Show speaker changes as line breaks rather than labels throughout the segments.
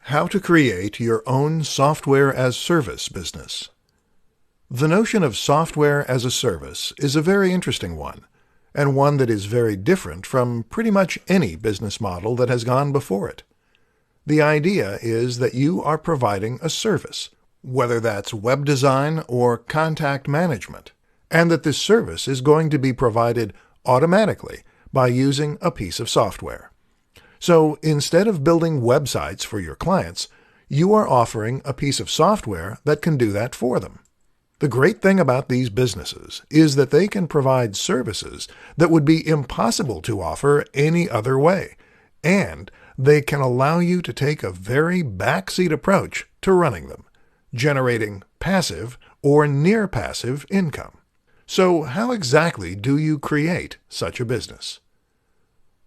How to create your own software-as-service business. The notion of software as a service is a very interesting one, and one that is very different from pretty much any business model that has gone before it. The idea is that you are providing a service, whether that's web design or contact management, and that this service is going to be provided automatically by using a piece of software. So instead of building websites for your clients, you are offering a piece of software that can do that for them. The great thing about these businesses is that they can provide services that would be impossible to offer any other way, and they can allow you to take a very backseat approach to running them, generating passive or near-passive income. So how exactly do you create such a business?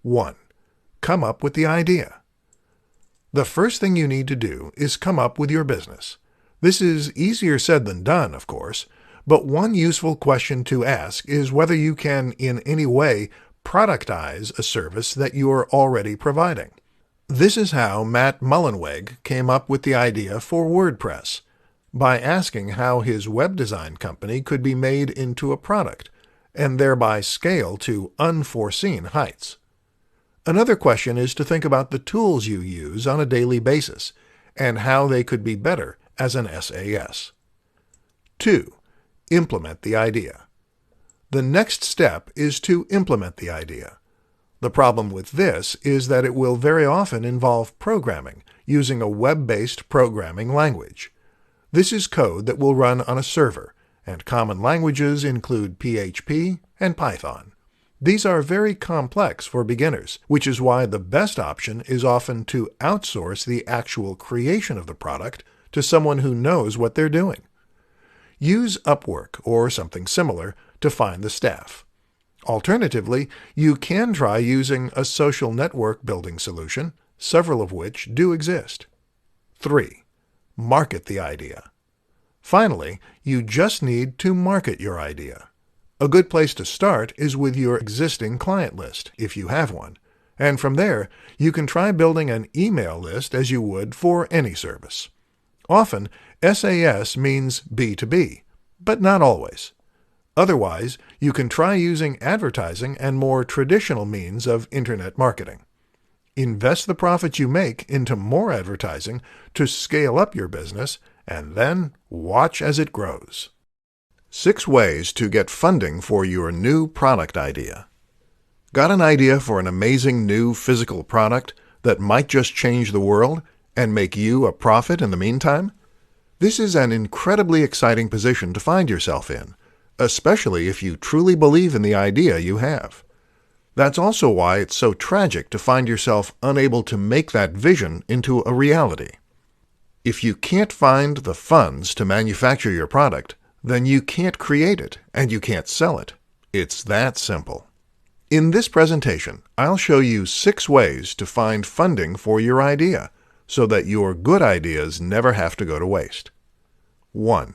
1. Come up with the idea. The first thing you need to do is come up with your business. This is easier said than done, of course, but one useful question to ask is whether you can in any way productize a service that you are already providing. This is how Matt Mullenweg came up with the idea for WordPress, by asking how his web design company could be made into a product, and thereby scale to unforeseen heights. Another question is to think about the tools you use on a daily basis and how they could be better as an SAS. 2. Implement the idea. The next step is to implement the idea. The problem with this is that it will very often involve programming using a web-based programming language. This is code that will run on a server, and common languages include PHP and Python. These are very complex for beginners, which is why the best option is often to outsource the actual creation of the product to someone who knows what they're doing. Use Upwork or something similar to find the staff. Alternatively, you can try using a social network building solution, several of which do exist. 3. Market the idea. Finally, you just need to market your idea. A good place to start is with your existing client list, if you have one, and from there you can try building an email list as you would for any service. Often, SAS means B2B, but not always. Otherwise, you can try using advertising and more traditional means of internet marketing. Invest the profits you make into more advertising to scale up your business, and then watch as it grows. 6 ways to get funding for your new product idea. Got an idea for an amazing new physical product that might just change the world and make you a profit in the meantime? This is an incredibly exciting position to find yourself in, especially if you truly believe in the idea you have. That's also why it's so tragic to find yourself unable to make that vision into a reality. If you can't find the funds to manufacture your product, then you can't create it and you can't sell it. It's that simple. In this presentation, I'll show you 6 ways to find funding for your idea so that your good ideas never have to go to waste. 1.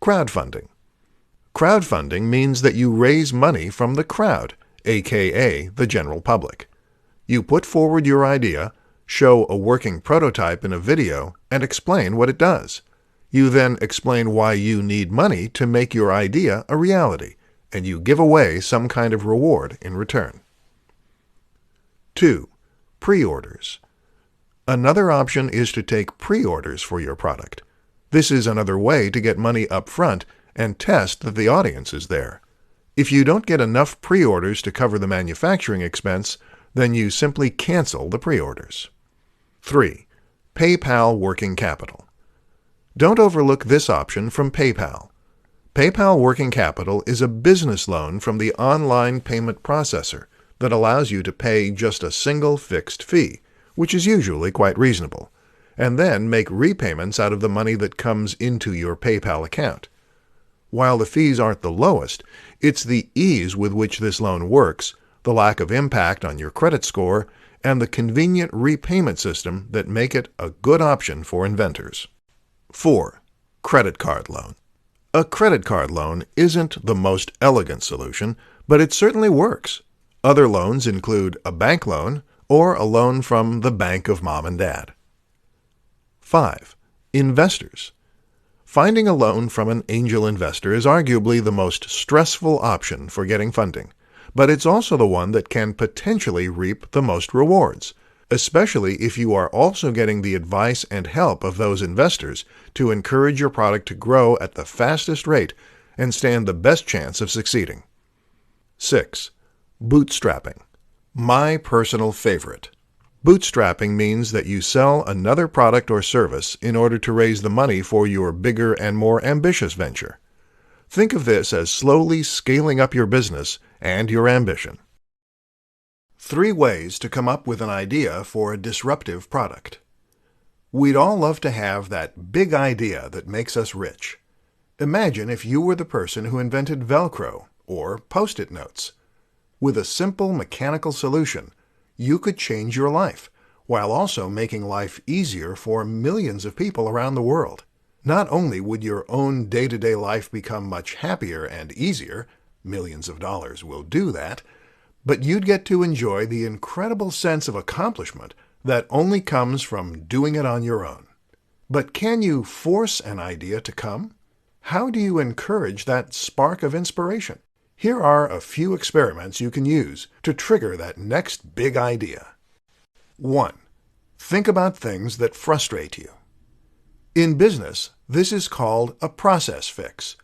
Crowdfunding. Crowdfunding means that you raise money from the crowd, aka the general public. You put forward your idea, show a working prototype in a video, and explain what it does. You then explain why you need money to make your idea a reality, and you give away some kind of reward in return. 2. Pre-orders. Another option is to take pre-orders for your product. This is another way to get money up front and test that the audience is there. If you don't get enough pre-orders to cover the manufacturing expense, then you simply cancel the pre-orders. 3. PayPal Working Capital. Don't overlook this option from PayPal. PayPal Working Capital is a business loan from the online payment processor that allows you to pay just a single fixed fee, which is usually quite reasonable, and then make repayments out of the money that comes into your PayPal account. While the fees aren't the lowest, it's the ease with which this loan works, the lack of impact on your credit score, and the convenient repayment system that make it a good option for inventors. 4. Credit card loan. A credit card loan isn't the most elegant solution, but it certainly works. Other loans include a bank loan or a loan from the bank of mom and dad. 5. Investors. Finding a loan from an angel investor is arguably the most stressful option for getting funding, but it's also the one that can potentially reap the most rewards, especially if you are also getting the advice and help of those investors to encourage your product to grow at the fastest rate and stand the best chance of succeeding. 6. Bootstrapping. My personal favorite. Bootstrapping means that you sell another product or service in order to raise the money for your bigger and more ambitious venture. Think of this as slowly scaling up your business and your ambition. 3 ways to come up with an idea for a disruptive product. We'd all love to have that big idea that makes us rich. Imagine if you were the person who invented Velcro or Post-it notes. With a simple mechanical solution, you could change your life, while also making life easier for millions of people around the world. Not only would your own day-to-day life become much happier and easier, millions of dollars will do that, but you'd get to enjoy the incredible sense of accomplishment that only comes from doing it on your own. But can you force an idea to come? How do you encourage that spark of inspiration? Here are a few experiments you can use to trigger that next big idea. 1. Think about things that frustrate you. In business, this is called a process fix.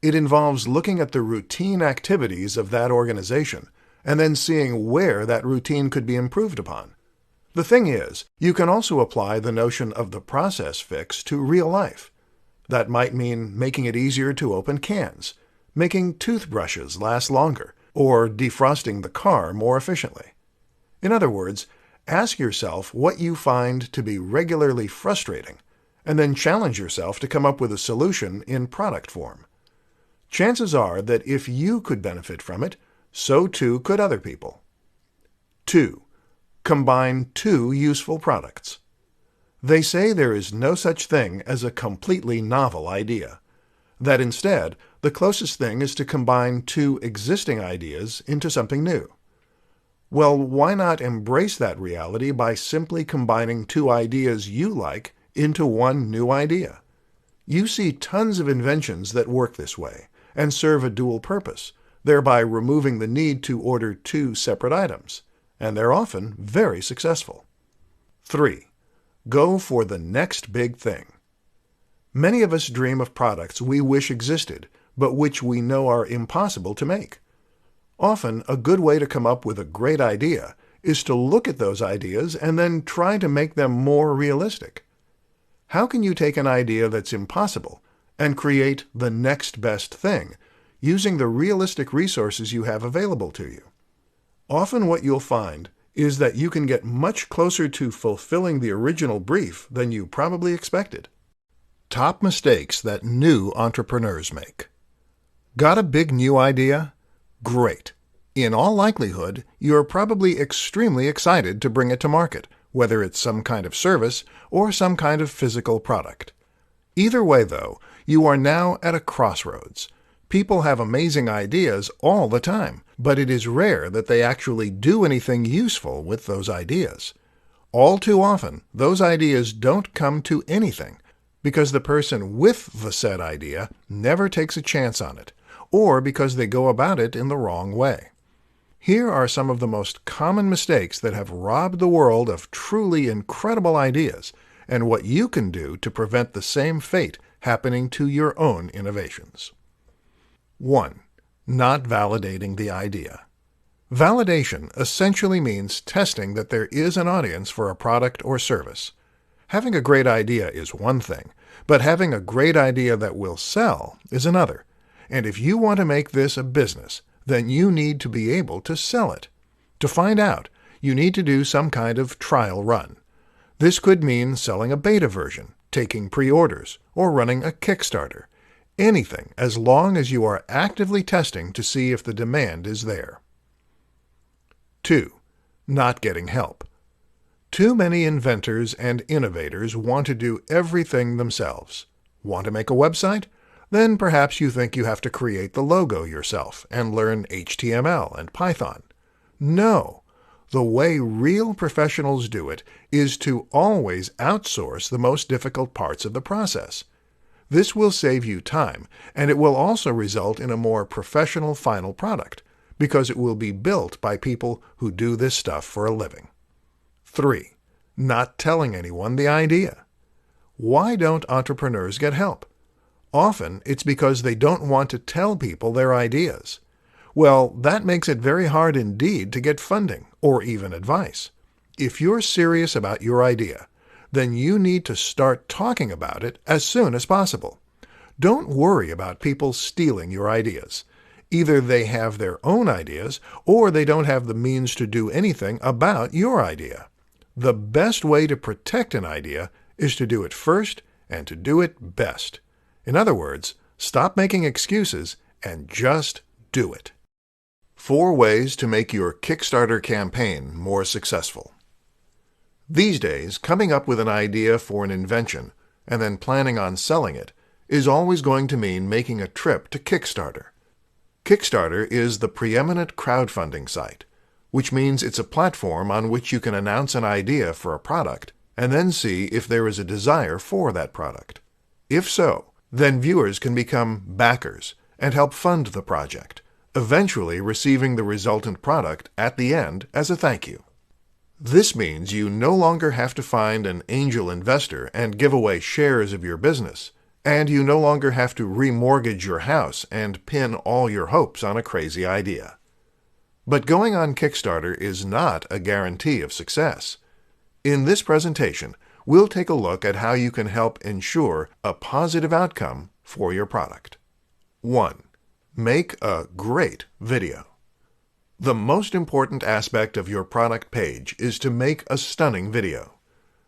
It involves looking at the routine activities of that organization and then seeing where that routine could be improved upon. The thing is, you can also apply the notion of the process fix to real life. That might mean making it easier to open cans, making toothbrushes last longer, or defrosting the car more efficiently. In other words, ask yourself what you find to be regularly frustrating, and then challenge yourself to come up with a solution in product form. Chances are that if you could benefit from it, so too could other people. 2. Combine 2 useful products. They say there is no such thing as a completely novel idea. That instead, the closest thing is to combine 2 existing ideas into something new. Well, why not embrace that reality by simply combining 2 ideas you like into one new idea? You see tons of inventions that work this way and serve a dual purpose, thereby removing the need to order 2 separate items, and they're often very successful. 3. Go for the next big thing. Many of us dream of products we wish existed, but which we know are impossible to make. Often, a good way to come up with a great idea is to look at those ideas and then try to make them more realistic. How can you take an idea that's impossible and create the next best thing using the realistic resources you have available to you? Often what you'll find is that you can get much closer to fulfilling the original brief than you probably expected. Top mistakes that new entrepreneurs make. Got a big new idea? Great. In all likelihood, you're probably extremely excited to bring it to market, whether it's some kind of service or some kind of physical product. Either way, though, you are now at a crossroads. People have amazing ideas all the time, but it is rare that they actually do anything useful with those ideas. All too often, those ideas don't come to anything because the person with the said idea never takes a chance on it, or because they go about it in the wrong way. Here are some of the most common mistakes that have robbed the world of truly incredible ideas, and what you can do to prevent the same fate happening to your own innovations. 1. Not validating the idea. Validation essentially means testing that there is an audience for a product or service. Having a great idea is one thing, but having a great idea that will sell is another. And if you want to make this a business, then you need to be able to sell it. To find out, you need to do some kind of trial run. This could mean selling a beta version, taking pre-orders, or running a Kickstarter. Anything as long as you are actively testing to see if the demand is there. 2. Not getting help. Too many inventors and innovators want to do everything themselves. Want to make a website? Then perhaps you think you have to create the logo yourself and learn HTML and Python. No! The way real professionals do it is to always outsource the most difficult parts of the process. This will save you time, and it will also result in a more professional final product, because it will be built by people who do this stuff for a living. 3. Not telling anyone the idea. Why don't entrepreneurs get help? Often, it's because they don't want to tell people their ideas. Well, that makes it very hard indeed to get funding or even advice. If you're serious about your idea, then you need to start talking about it as soon as possible. Don't worry about people stealing your ideas. Either they have their own ideas or they don't have the means to do anything about your idea. The best way to protect an idea is to do it first and to do it best. In other words, stop making excuses and just do it. 4 ways to make your Kickstarter campaign more successful. These days, coming up with an idea for an invention and then planning on selling it is always going to mean making a trip to Kickstarter. Kickstarter is the preeminent crowdfunding site, which means it's a platform on which you can announce an idea for a product and then see if there is a desire for that product. If so, then viewers can become backers and help fund the project, eventually receiving the resultant product at the end as a thank you. This means you no longer have to find an angel investor and give away shares of your business, and you no longer have to remortgage your house and pin all your hopes on a crazy idea. But going on Kickstarter is not a guarantee of success. In this presentation, we'll take a look at how you can help ensure a positive outcome for your product. 1. Make a great video. The most important aspect of your product page is to make a stunning video.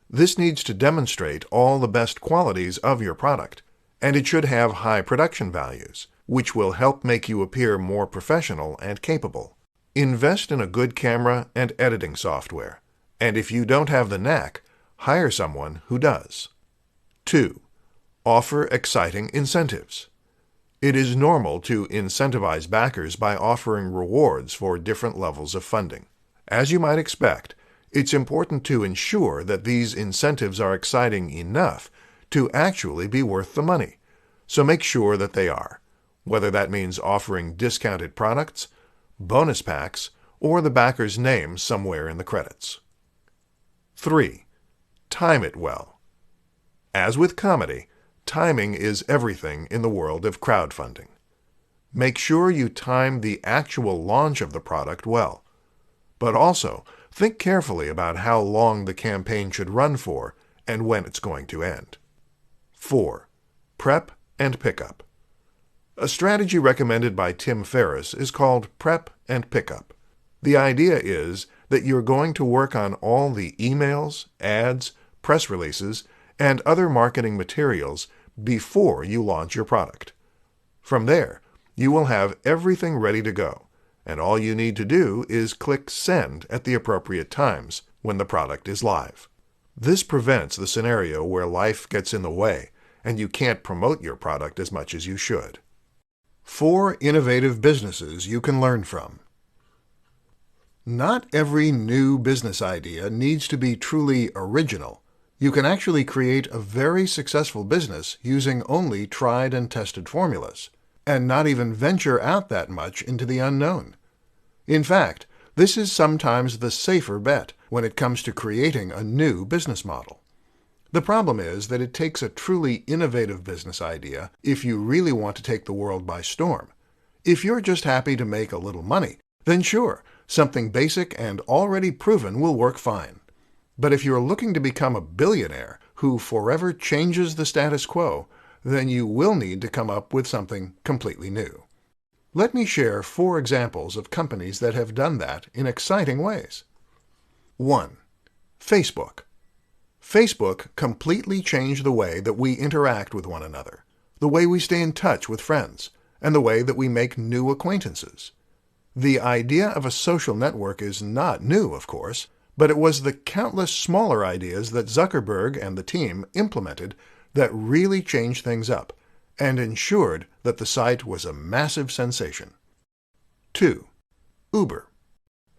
This needs to demonstrate all the best qualities of your product, and it should have high production values, which will help make you appear more professional and capable. Invest in a good camera and editing software, and if you don't have the knack, hire someone who does. 2. Offer exciting incentives. It is normal to incentivize backers by offering rewards for different levels of funding. As you might expect, it's important to ensure that these incentives are exciting enough to actually be worth the money, so make sure that they are, whether that means offering discounted products, bonus packs, or the backer's name somewhere in the credits. 3. Time it well. As with comedy, timing is everything in the world of crowdfunding. Make sure you time the actual launch of the product well, but also think carefully about how long the campaign should run for and when it's going to end. 4. Prep and pickup. A strategy recommended by Tim Ferriss is called prep and pickup. The idea is that you're going to work on all the emails, ads, press releases, and other marketing materials before you launch your product. From there, you will have everything ready to go, and all you need to do is click Send at the appropriate times when the product is live. This prevents the scenario where life gets in the way and you can't promote your product as much as you should. 4 innovative businesses you can learn from. Not every new business idea needs to be truly original. You can actually create a very successful business using only tried and tested formulas, and not even venture out that much into the unknown. In fact, this is sometimes the safer bet when it comes to creating a new business model. The problem is that it takes a truly innovative business idea if you really want to take the world by storm. If you're just happy to make a little money, then sure, something basic and already proven will work fine. But if you're looking to become a billionaire who forever changes the status quo, then you will need to come up with something completely new. Let me share 4 examples of companies that have done that in exciting ways. 1. Facebook. Facebook completely changed the way that we interact with one another, the way we stay in touch with friends, and the way that we make new acquaintances. The idea of a social network is not new, of course, but it was the countless smaller ideas that Zuckerberg and the team implemented that really changed things up and ensured that the site was a massive sensation. 2. Uber.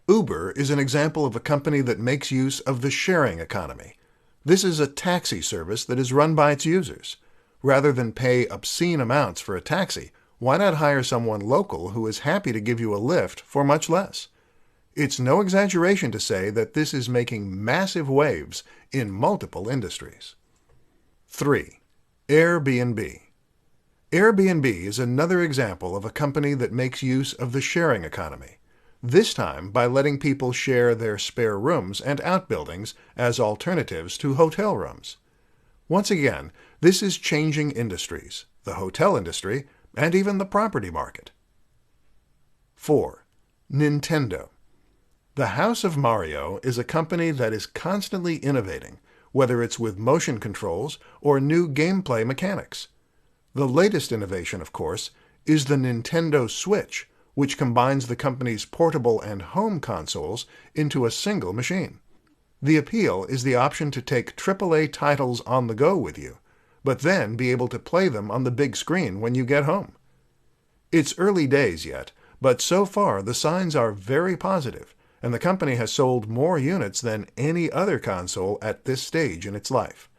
Uber is an example of a company that makes use of the sharing economy. This is a taxi service that is run by its users. Rather than pay obscene amounts for a taxi, why not hire someone local who is happy to give you a lift for much less? It's no exaggeration to say that this is making massive waves in multiple industries. 3. AirBnB. AirBnB is another example of a company that makes use of the sharing economy, this time by letting people share their spare rooms and outbuildings as alternatives to hotel rooms. Once again, this is changing industries, the hotel industry, and even the property market. 4. Nintendo. The House of Mario is a company that is constantly innovating, whether it's with motion controls or new gameplay mechanics. The latest innovation, of course, is the Nintendo Switch, which combines the company's portable and home consoles into a single machine. The appeal is the option to take AAA titles on the go with you, but then be able to play them on the big screen when you get home. It's early days yet, but so far the signs are very positive, and the company has sold more units than any other console at this stage in its life.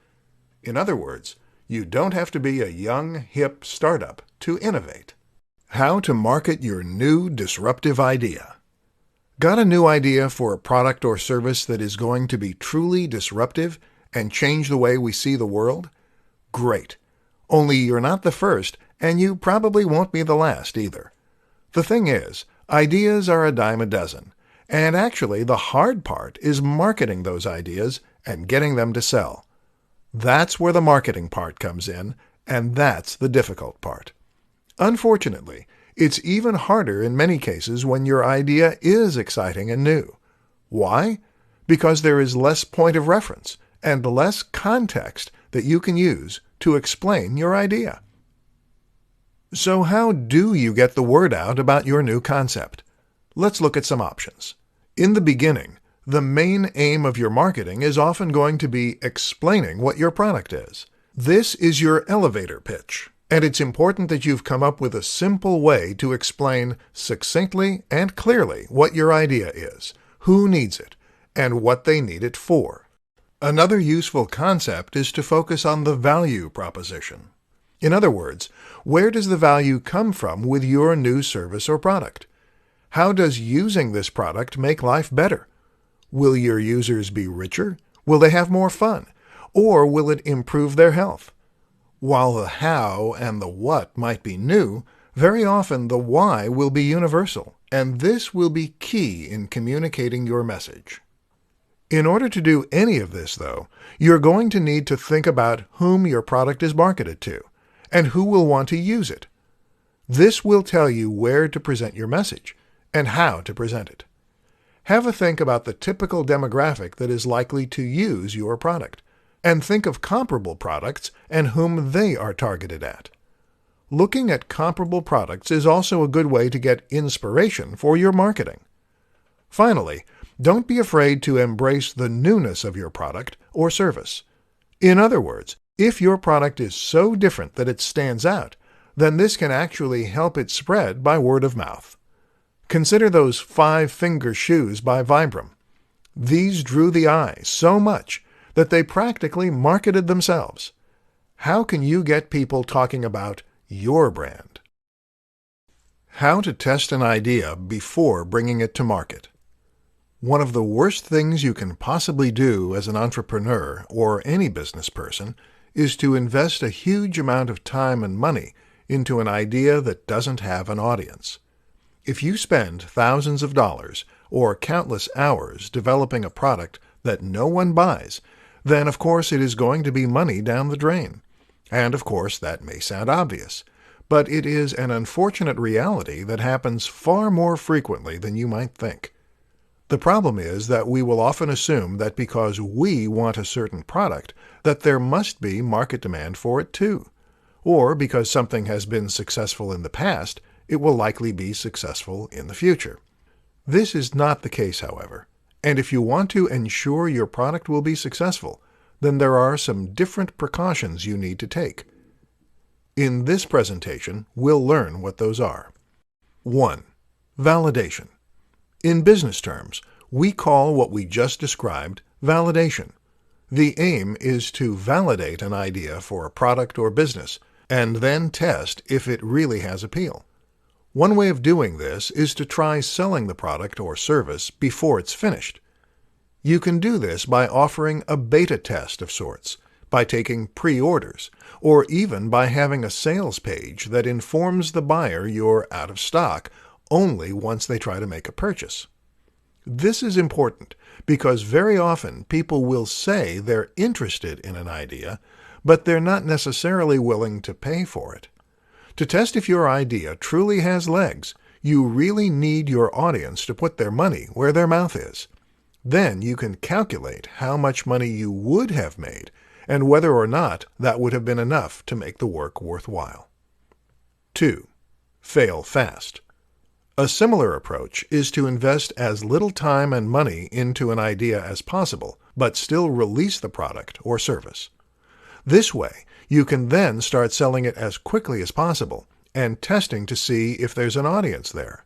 In other words, you don't have to be a young, hip startup to innovate. How to market your new disruptive idea. Got a new idea for a product or service that is going to be truly disruptive and change the way we see the world? Great. Only you're not the first, and you probably won't be the last either. The thing is, ideas are a dime a dozen, and actually the hard part is marketing those ideas and getting them to sell. That's where the marketing part comes in, and that's the difficult part. Unfortunately, it's even harder in many cases when your idea is exciting and new. Why? Because there is less point of reference and less context that you can use to explain your idea. So how do you get the word out about your new concept? Let's look at some options. In the beginning, the main aim of your marketing is often going to be explaining what your product is. This is your elevator pitch, and it's important that you've come up with a simple way to explain succinctly and clearly what your idea is, who needs it, and what they need it for. Another useful concept is to focus on the value proposition. In other words, where does the value come from with your new service or product? How does using this product make life better? Will your users be richer? Will they have more fun? Or will it improve their health? While the how and the what might be new, very often the why will be universal, and this will be key in communicating your message. In order to do any of this, though, you're going to need to think about whom your product is marketed to, and who will want to use it. This will tell you where to present your message, and how to present it. Have a think about the typical demographic that is likely to use your product, and think of comparable products and whom they are targeted at. Looking at comparable products is also a good way to get inspiration for your marketing. Finally, don't be afraid to embrace the newness of your product or service. In other words, if your product is so different that it stands out, then this can actually help it spread by word of mouth. Consider those 5-finger shoes by Vibram. These drew the eye so much that they practically marketed themselves. How can you get people talking about your brand? How to test an idea before bringing it to market. One of the worst things you can possibly do as an entrepreneur or any business person is to invest a huge amount of time and money into an idea that doesn't have an audience. If you spend thousands of dollars or countless hours developing a product that no one buys, then of course it is going to be money down the drain. And of course that may sound obvious, but it is an unfortunate reality that happens far more frequently than you might think. The problem is that we will often assume that because we want a certain product, that there must be market demand for it too. Or because something has been successful in the past, it will likely be successful in the future. This is not the case, however, and if you want to ensure your product will be successful, then there are some different precautions you need to take. In this presentation, we'll learn what those are. 1. Validation. In business terms, we call what we just described validation. The aim is to validate an idea for a product or business, and then test if it really has appeal. One way of doing this is to try selling the product or service before it's finished. You can do this by offering a beta test of sorts, by taking pre-orders, or even by having a sales page that informs the buyer you're out of stock only once they try to make a purchase. This is important because very often people will say they're interested in an idea, but they're not necessarily willing to pay for it. To test if your idea truly has legs, you really need your audience to put their money where their mouth is. Then you can calculate how much money you would have made and whether or not that would have been enough to make the work worthwhile. 2. Fail fast. A similar approach is to invest as little time and money into an idea as possible, but still release the product or service. This way, you can then start selling it as quickly as possible and testing to see if there's an audience there.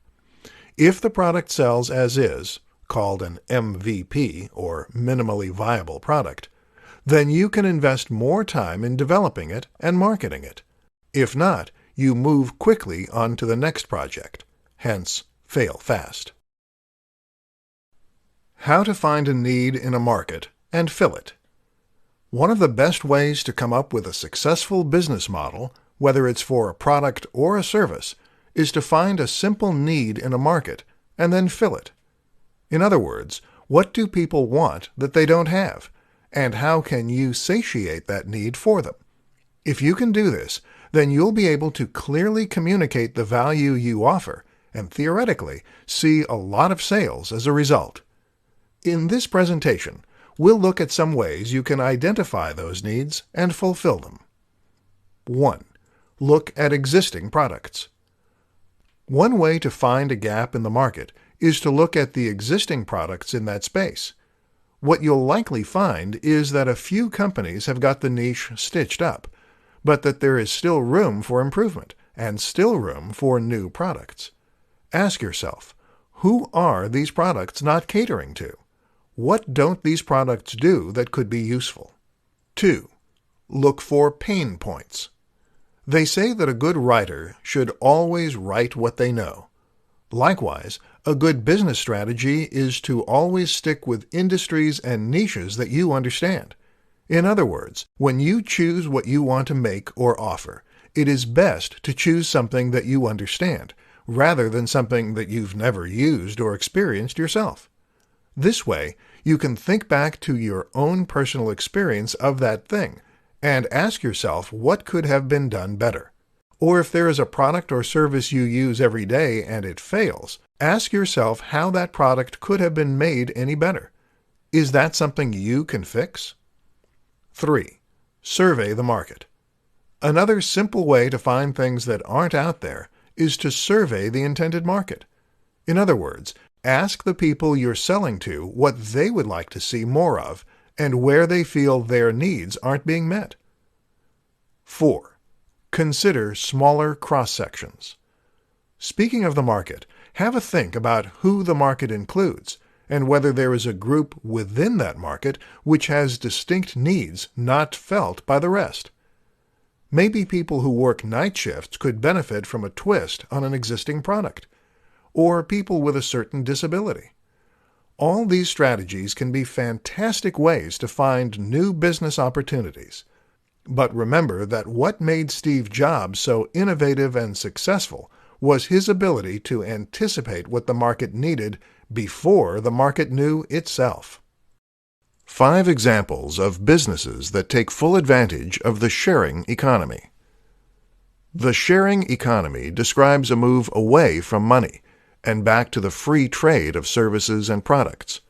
If the product sells as is, called an MVP or minimally viable product, then you can invest more time in developing it and marketing it. If not, you move quickly on to the next project. Hence, fail fast. How to find a need in a market and fill it. One of the best ways to come up with a successful business model, whether it's for a product or a service, is to find a simple need in a market and then fill it. In other words, what do people want that they don't have, and how can you satiate that need for them? If you can do this, then you'll be able to clearly communicate the value you offer and theoretically see a lot of sales as a result. In this presentation, we'll look at some ways you can identify those needs and fulfill them. 1. Look at existing products. One way to find a gap in the market is to look at the existing products in that space. What you'll likely find is that a few companies have got the niche stitched up, but that there is still room for improvement and still room for new products. Ask yourself, who are these products not catering to? What don't these products do that could be useful? 2. Look for pain points. They say that a good writer should always write what they know. Likewise, a good business strategy is to always stick with industries and niches that you understand. In other words, when you choose what you want to make or offer, it is best to choose something that you understand, rather than something that you've never used or experienced yourself. This way, you can think back to your own personal experience of that thing and ask yourself what could have been done better. Or if there is a product or service you use every day and it fails, ask yourself how that product could have been made any better. Is that something you can fix? 3. Survey the market. Another simple way to find things that aren't out there is to survey the intended market. In other words, ask the people you're selling to what they would like to see more of and where they feel their needs aren't being met. 4. Consider smaller cross-sections. Speaking of the market, have a think about who the market includes and whether there is a group within that market which has distinct needs not felt by the rest. Maybe people who work night shifts could benefit from a twist on an existing product, or people with a certain disability. All these strategies can be fantastic ways to find new business opportunities. But remember that what made Steve Jobs so innovative and successful was his ability to anticipate what the market needed before the market knew itself. 5 examples of businesses that take full advantage of the sharing economy. The sharing economy describes a move away from money and back to the free trade of services and products.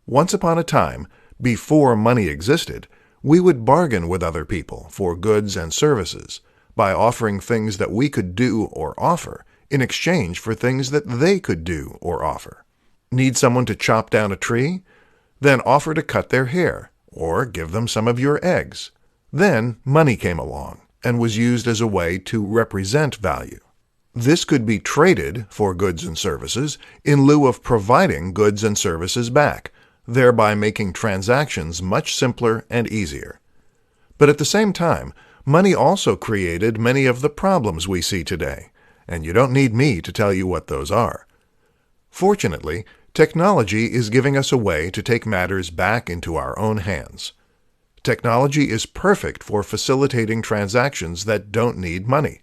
Once upon a time, before money existed, we would bargain with other people for goods and services by offering things that we could do or offer in exchange for things that they could do or offer. Need someone to chop down a tree? Then offer to cut their hair, or give them some of your eggs. Then money came along and was used as a way to represent value. This could be traded for goods and services in lieu of providing goods and services back, thereby making transactions much simpler and easier. But at the same time, money also created many of the problems we see today, and you don't need me to tell you what those are. Fortunately, technology is giving us a way to take matters back into our own hands. Technology is perfect for facilitating transactions that don't need money,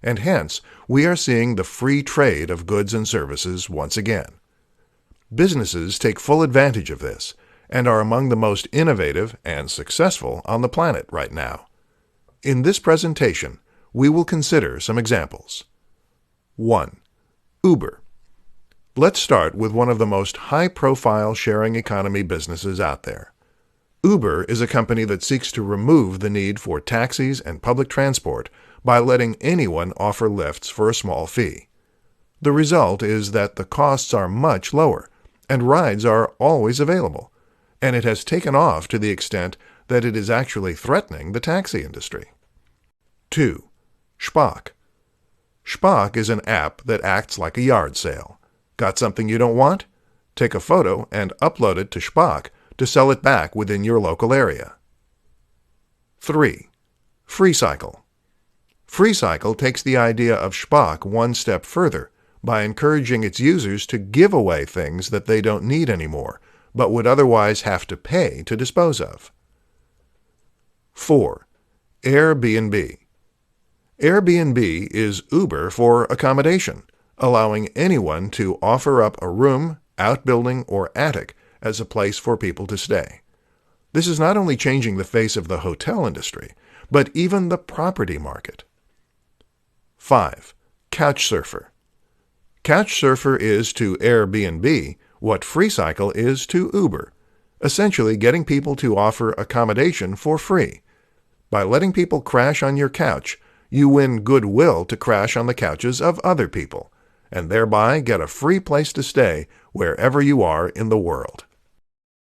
and hence we are seeing the free trade of goods and services once again. Businesses take full advantage of this and are among the most innovative and successful on the planet right now. In this presentation, we will consider some examples. 1. Uber. Let's start with one of the most high-profile sharing economy businesses out there. Uber is a company that seeks to remove the need for taxis and public transport by letting anyone offer lifts for a small fee. The result is that the costs are much lower, and rides are always available, and it has taken off to the extent that it is actually threatening the taxi industry. 2. Shpock. Shpock is an app that acts like a yard sale. Got something you don't want? Take a photo and upload it to Shpock to sell it back within your local area. 3. Freecycle. Freecycle takes the idea of Shpock one step further by encouraging its users to give away things that they don't need anymore, but would otherwise have to pay to dispose of. 4. AirBnB. AirBnB is Uber for accommodation, allowing anyone to offer up a room, outbuilding, or attic as a place for people to stay. This is not only changing the face of the hotel industry, but even the property market. 5. Couchsurfer. Couchsurfer is to Airbnb what Freecycle is to Uber, essentially getting people to offer accommodation for free. By letting people crash on your couch, you win goodwill to crash on the couches of other people, and thereby get a free place to stay wherever you are in the world.